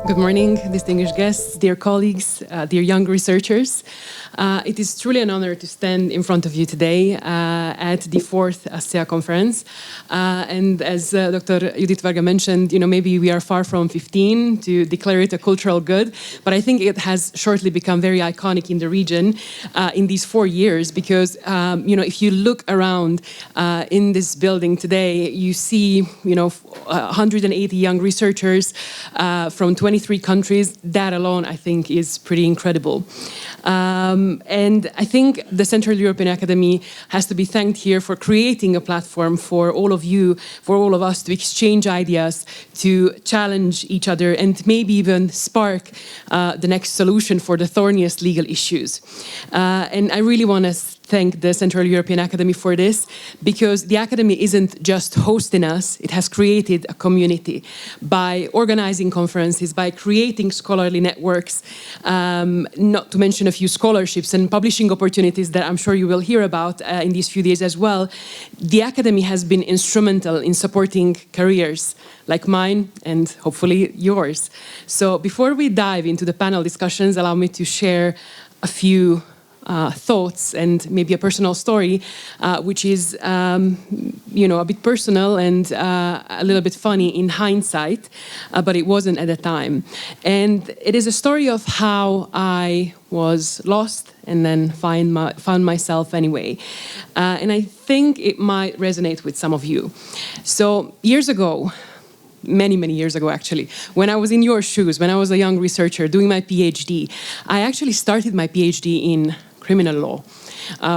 Good morning, distinguished guests, dear colleagues, dear young researchers. It is truly an honor to stand in front of you today at the 4th ASEA conference. And as Dr. Judit Varga mentioned, maybe we are far from 15 to declare it a cultural good, but I think it has shortly become very iconic in the region in these 4 years because, if you look around in this building today, you see, 180 young researchers from 23 countries. That alone, I think, is pretty incredible. And I think the Central European Academy has to be thanked here for creating a platform for all of you, for all of us to exchange ideas, to challenge each other, and maybe even spark the next solution for the thorniest legal issues. And I really want to thank the Central European Academy for this, because the Academy isn't just hosting us, it has created a community by organizing conferences, by creating scholarly networks, not to mention a few scholarships and publishing opportunities that I'm sure you will hear about in these few days as well. The Academy has been instrumental in supporting careers like mine and hopefully yours. So before we dive into the panel discussions, allow me to share a few thoughts and maybe a personal story, which is, a bit personal and a little bit funny in hindsight, but it wasn't at the time. And it is a story of how I was lost and then found myself anyway. And I think it might resonate with some of you. So years ago, many years ago actually, when I was in your shoes, when I was a young researcher doing my PhD, I actually started my PhD in criminal law,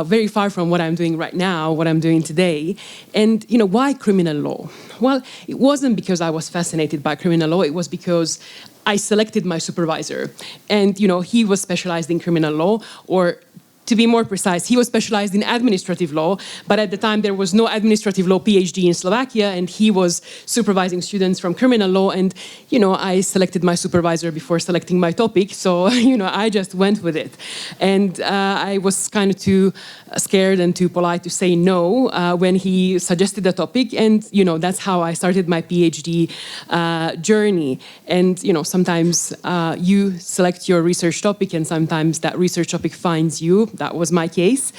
very far from what I'm doing right now, what I'm doing today. And, why criminal law? Well, it wasn't because I was fascinated by criminal law, it was because I selected my supervisor. And, he was specialized in criminal law, or to be more precise, he was specialized in administrative law, but at the time there was no administrative law PhD in Slovakia, and he was supervising students from criminal law. And, I selected my supervisor before selecting my topic, so, I just went with it. And I was kind of too scared and too polite to say no when he suggested the topic, and, that's how I started my PhD journey. And, sometimes you select your research topic, and sometimes that research topic finds you. That was my case.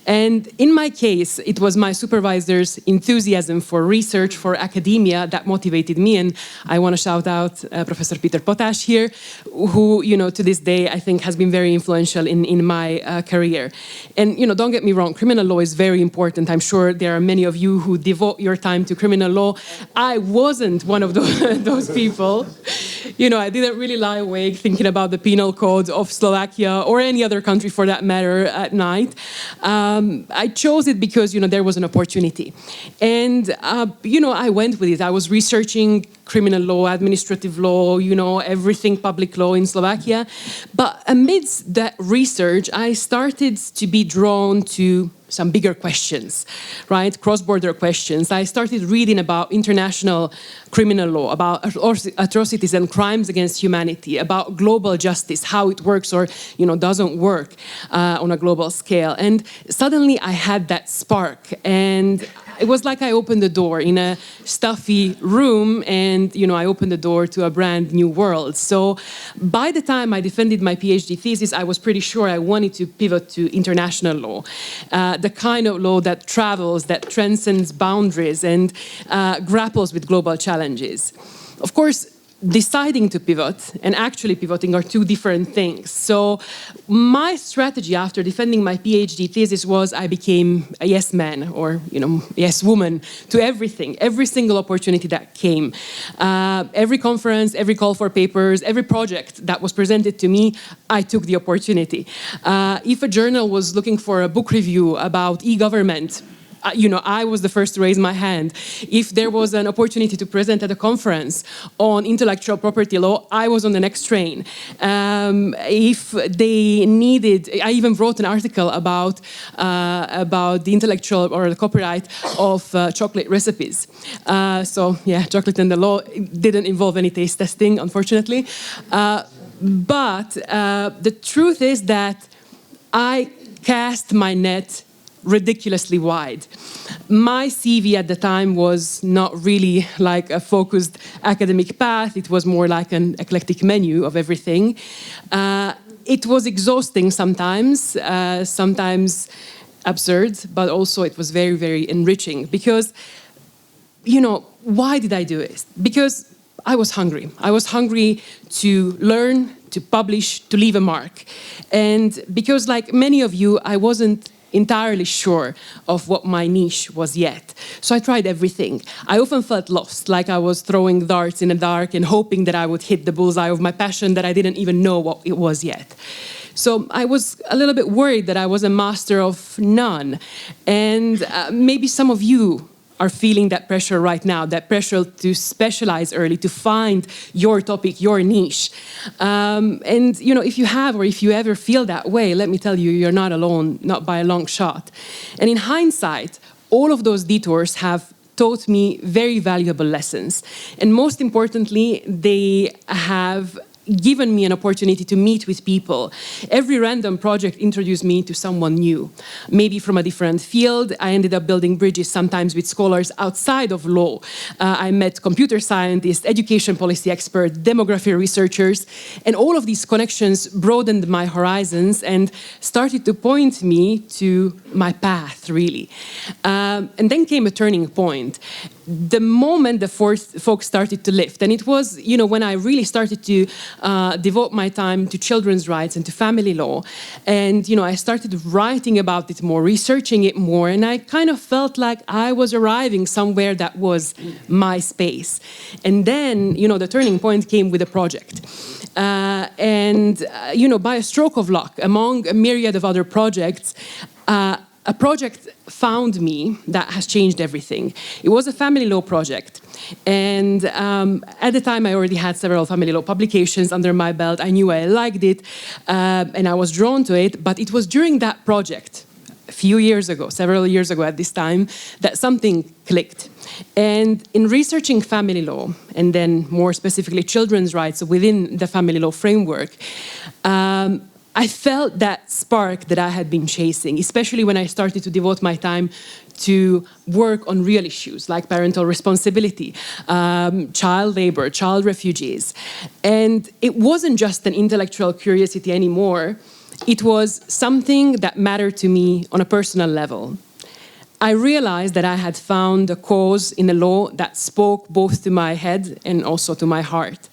And in my case, it was my supervisor's enthusiasm for research, for academia, that motivated me. And I want to shout out Professor Peter Potash here, who, to this day, I think has been very influential in my career. And, don't get me wrong, criminal law is very important. I'm sure there are many of you who devote your time to criminal law. I wasn't one of those people. I didn't really lie awake thinking about the penal code of Slovakia or any other country for that matter at night. I chose it because, there was an opportunity. And, I went with it. I was researching criminal law, administrative law, everything public law in Slovakia. But amidst that research, I started to be drawn to some bigger questions, right? Cross-border questions. I started reading about international criminal law, about atrocities and crimes against humanity, about global justice, how it works or, doesn't work on a global scale. And suddenly I had that spark, and it was like I opened the door in a stuffy room, and, I opened the door to a brand new world. So by the time I defended my PhD thesis, I was pretty sure I wanted to pivot to international law, the kind of law that travels, that transcends boundaries and grapples with global challenges. Of course, deciding to pivot and actually pivoting are two different things. So my strategy after defending my PhD thesis was I became a yes man or, yes woman to everything, every single opportunity that came. Every conference, every call for papers, every project that was presented to me, I took the opportunity. If a journal was looking for a book review about e-government, I was the first to raise my hand. If there was an opportunity to present at a conference on intellectual property law, I was on the next train. If they needed, I even wrote an article about the intellectual or the copyright of chocolate recipes. So yeah, chocolate and the law didn't involve any taste testing, unfortunately. But the truth is that I cast my net ridiculously wide. My CV at the time was not really like a focused academic path. It was more like an eclectic menu of everything. It was exhausting sometimes, sometimes absurd, but also it was very, very enriching because, you know, why did I do it? Because I was hungry. I was hungry to learn, to publish, to leave a mark. And because, like many of you, I wasn't entirely sure of what my niche was yet. So I tried everything. I often felt lost, like I was throwing darts in the dark and hoping that I would hit the bullseye of my passion that I didn't even know what it was yet. So I was a little bit worried that I was a master of none. And maybe some of you are feeling that pressure right now, that pressure to specialize early, to find your topic, your niche. And, you know, if you have or if you ever feel that way, let me tell you, you're not alone, not by a long shot. And in hindsight, all of those detours have taught me very valuable lessons. And most importantly, they have given me an opportunity to meet with people. Every random project introduced me to someone new, maybe from a different field. I ended up building bridges sometimes with scholars outside of law. I met computer scientists, education policy experts, demography researchers, and all of these connections broadened my horizons and started to point me to my path, really. And then came a turning point. The moment the fog started to lift, and it was, you know, when I really started to devote my time to children's rights and to family law, and, you know, I started writing about it more, researching it more, and I kind of felt like I was arriving somewhere that was my space. And then, you know, the turning point came with a project. You know, by a stroke of luck, among a myriad of other projects, a project found me that has changed everything. It was a family law project. And at the time, I already had several family law publications under my belt. I knew I liked it, and I was drawn to it. But it was during that project, a few years ago, several years ago at this time, that something clicked. And in researching family law, and then more specifically children's rights within the family law framework, I felt that spark that I had been chasing, especially when I started to devote my time to work on real issues like parental responsibility, child labor, child refugees. And it wasn't just an intellectual curiosity anymore. It was something that mattered to me on a personal level. I realized that I had found a cause in the law that spoke both to my head and also to my heart.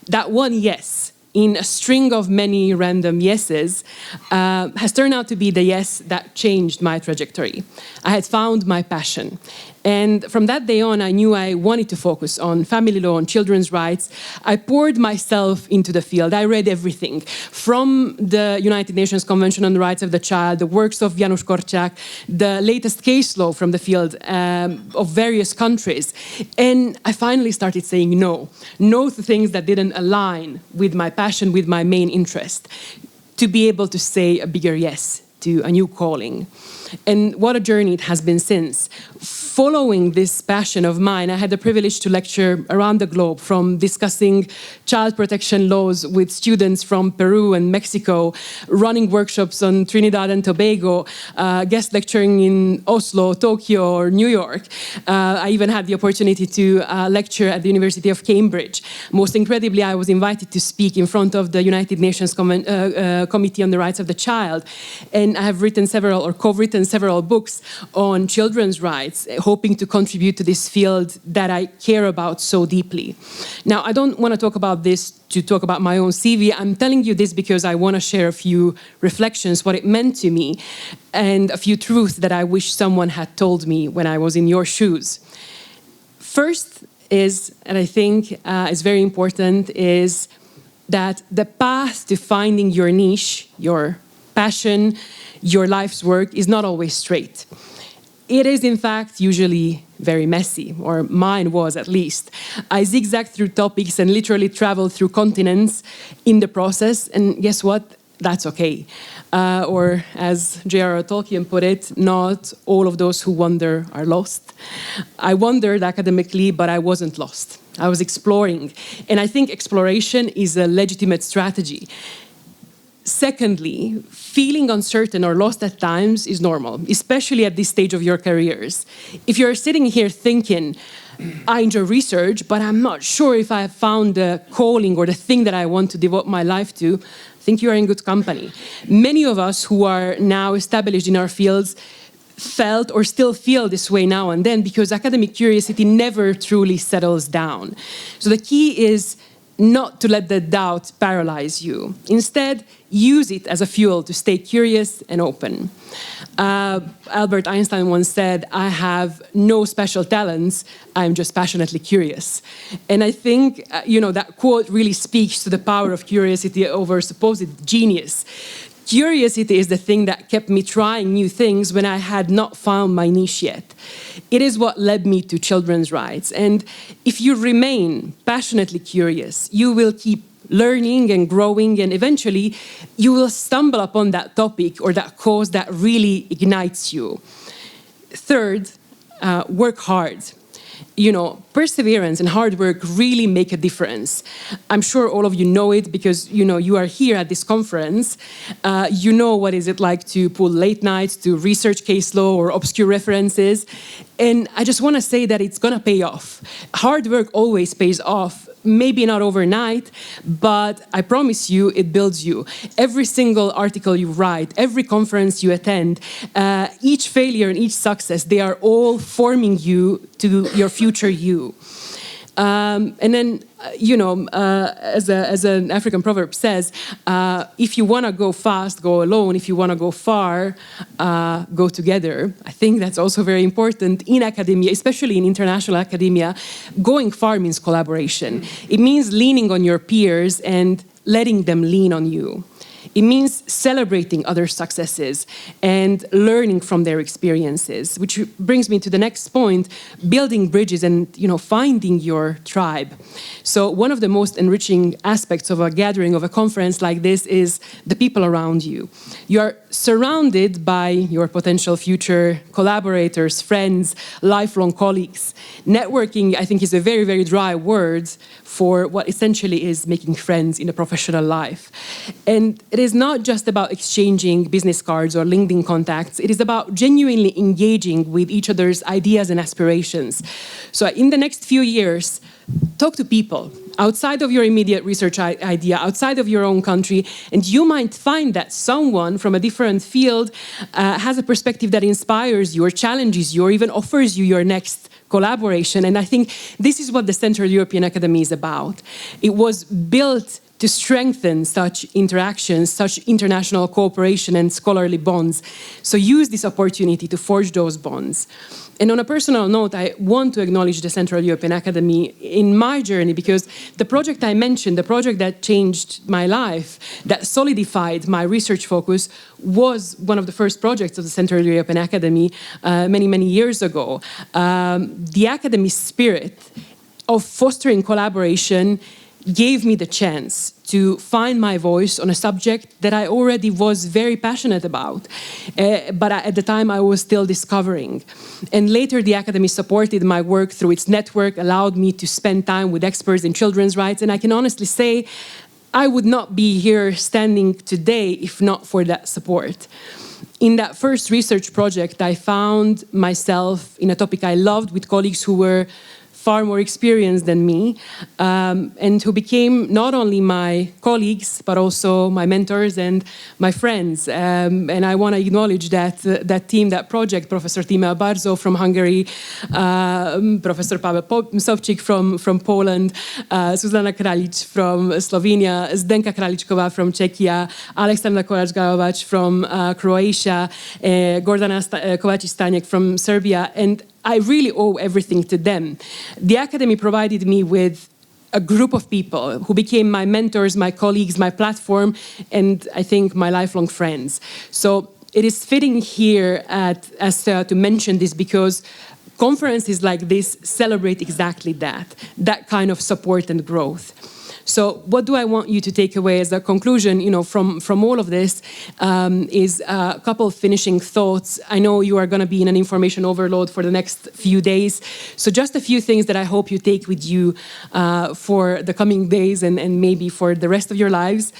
That one yes, in a string of many random yeses, has turned out to be the yes that changed my trajectory. I had found my passion. And from that day on, I knew I wanted to focus on family law, on children's rights. I poured myself into the field. I read everything, from the United Nations Convention on the Rights of the Child, the works of Janusz Korczak, the latest case law from the field of various countries. And I finally started saying no. No to things that didn't align with my passion, with my main interest, to be able to say a bigger yes to a new calling. And what a journey it has been since. Following this passion of mine, I had the privilege to lecture around the globe, from discussing child protection laws with students from Peru and Mexico, running workshops on Trinidad and Tobago, guest lecturing in Oslo, Tokyo, or New York. I even had the opportunity to lecture at the University of Cambridge. Most incredibly, I was invited to speak in front of the United Nations Committee on the Rights of the Child. And I have written several, or co-written several books on children's rights, hoping to contribute to this field that I care about so deeply. Now, I don't want to talk about this to talk about my own CV. I'm telling you this because I want to share a few reflections, what it meant to me, and a few truths that I wish someone had told me when I was in your shoes. First is, and I think is very important, is that the path to finding your niche, your passion, your life's work is not always straight. It is, in fact, usually very messy, or mine was at least. I zigzagged through topics and literally traveled through continents in the process, and guess what? That's okay. Or as J.R.R. Tolkien put it, not all of those who wander are lost. I wandered academically, but I wasn't lost. I was exploring, and I think exploration is a legitimate strategy. Secondly, feeling uncertain or lost at times is normal, especially at this stage of your careers. If you're sitting here thinking, I enjoy research, but I'm not sure if I have found the calling or the thing that I want to devote my life to, I think you are in good company. Many of us who are now established in our fields felt or still feel this way now and then because academic curiosity never truly settles down. So the key is not to let the doubt paralyze you. Instead, use it as a fuel to stay curious and open. Albert Einstein once said, I have no special talents, I'm just passionately curious. And I think, that quote really speaks to the power of curiosity over supposed genius. Curiosity is the thing that kept me trying new things when I had not found my niche yet. It is what led me to children's rights. And if you remain passionately curious, you will keep learning and growing, and eventually you will stumble upon that topic or that cause that really ignites you. Third, work hard. Perseverance and hard work really make a difference. I'm sure all of you know it because, you are here at this conference. You know what is it like to pull late nights to research case law or obscure references. And I just want to say that it's going to pay off. Hard work always pays off. Maybe not overnight, but I promise you it builds you. Every single article you write, every conference you attend, each failure and each success, they are all forming you to your future you. And then, as an African proverb says, if you want to go fast, go alone. If you want to go far, go together. I think that's also very important in academia, especially in international academia. Going far means collaboration. It means leaning on your peers and letting them lean on you. It means celebrating other successes and learning from their experiences, which brings me to the next point, building bridges and, finding your tribe. So one of the most enriching aspects of a gathering, of a conference like this, is the people around you. You are surrounded by your potential future collaborators, friends, lifelong colleagues. Networking, I think, is a very, very dry word for what essentially is making friends in a professional life. And it is not just about exchanging business cards or LinkedIn contacts. It is about genuinely engaging with each other's ideas and aspirations. So in the next few years, talk to people outside of your immediate research idea, outside of your own country, and you might find that someone from a different field has a perspective that inspires you or challenges you or even offers you your next collaboration. And I think this is what the Central European Academy is about. It was built to strengthen such interactions, such international cooperation and scholarly bonds. So use this opportunity to forge those bonds. And on a personal note, I want to acknowledge the Central European Academy in my journey because the project I mentioned, the project that changed my life, that solidified my research focus, was one of the first projects of the Central European Academy many, many years ago. The Academy's spirit of fostering collaboration gave me the chance to find my voice on a subject that I already was very passionate about. But at the time, I was still discovering. And later, the Academy supported my work through its network, allowed me to spend time with experts in children's rights. And I can honestly say, I would not be here standing today if not for that support. In that first research project, I found myself in a topic I loved with colleagues who were far more experienced than me, and who became not only my colleagues, but also my mentors and my friends. And I want to acknowledge that team, that project, Professor Tímea Barzo from Hungary, Professor Pavel Sovčík from Poland, Zuzana Kraljic from Slovenia, Zdenka Kraljičková from Czechia, Alexandra Kovač-Gajovac from Croatia, Gordana Kovačić-Staněk from Serbia, and I really owe everything to them. The Academy provided me with a group of people who became my mentors, my colleagues, my platform, and I think my lifelong friends. So it is fitting here to mention this because conferences like this celebrate exactly that kind of support and growth. So what do I want you to take away as a conclusion, from all of this is a couple of finishing thoughts. I know you are going to be in an information overload for the next few days. So just a few things that I hope you take with you for the coming days and maybe for the rest of your lives.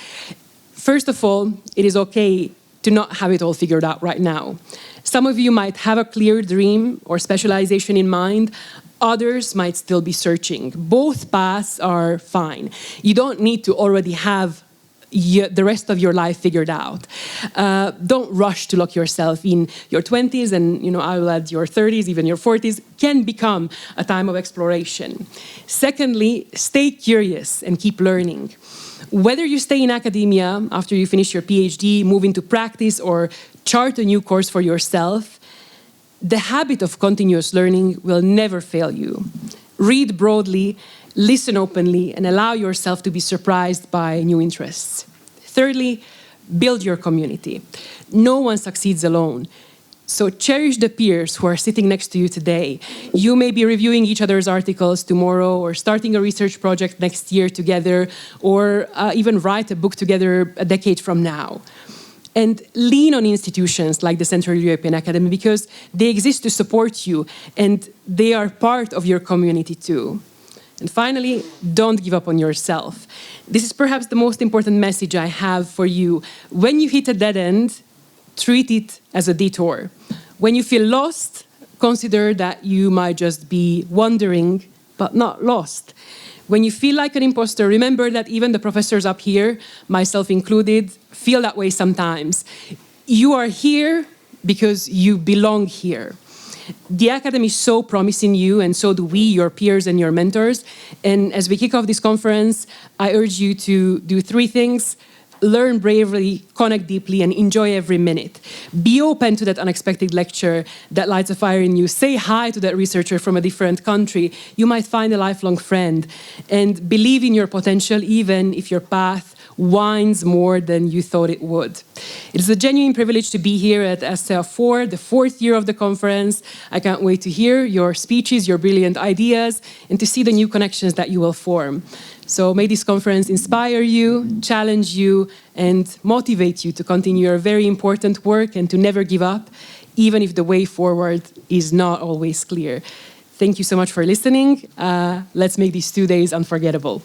First of all, it is okay to not have it all figured out right now. Some of you might have a clear dream or specialization in mind. Others might still be searching. Both paths are fine. You don't need to already have the rest of your life figured out. Don't rush to lock yourself in. Your 20s and I will add your 30s, even your 40s, can become a time of exploration. Secondly, stay curious and keep learning. Whether you stay in academia after you finish your PhD, move into practice, or chart a new course for yourself, the habit of continuous learning will never fail you. Read broadly, listen openly, and allow yourself to be surprised by new interests. Thirdly, build your community. No one succeeds alone. So cherish the peers who are sitting next to you today. You may be reviewing each other's articles tomorrow, or starting a research project next year together, or even write a book together a decade from now. And lean on institutions like the Central European Academy, because they exist to support you and they are part of your community too. And finally, don't give up on yourself. This is perhaps the most important message I have for you. When you hit a dead end, treat it as a detour. When you feel lost, consider that you might just be wandering, but not lost. When you feel like an imposter, remember that even the professors up here, myself included, feel that way sometimes. You are here because you belong here. The Academy is so promising you, and so do we, your peers and your mentors. And as we kick off this conference, I urge you to do 3 things. Learn bravely, connect deeply, and enjoy every minute. Be open to that unexpected lecture that lights a fire in you. Say hi to that researcher from a different country. You might find a lifelong friend. And believe in your potential, even if your path winds more than you thought it would. It is a genuine privilege to be here at SCA4, the 4th year of the conference. I can't wait to hear your speeches, your brilliant ideas, and to see the new connections that you will form. So may this conference inspire you, challenge you, and motivate you to continue your very important work and to never give up, even if the way forward is not always clear. Thank you so much for listening. Let's make these 2 days unforgettable.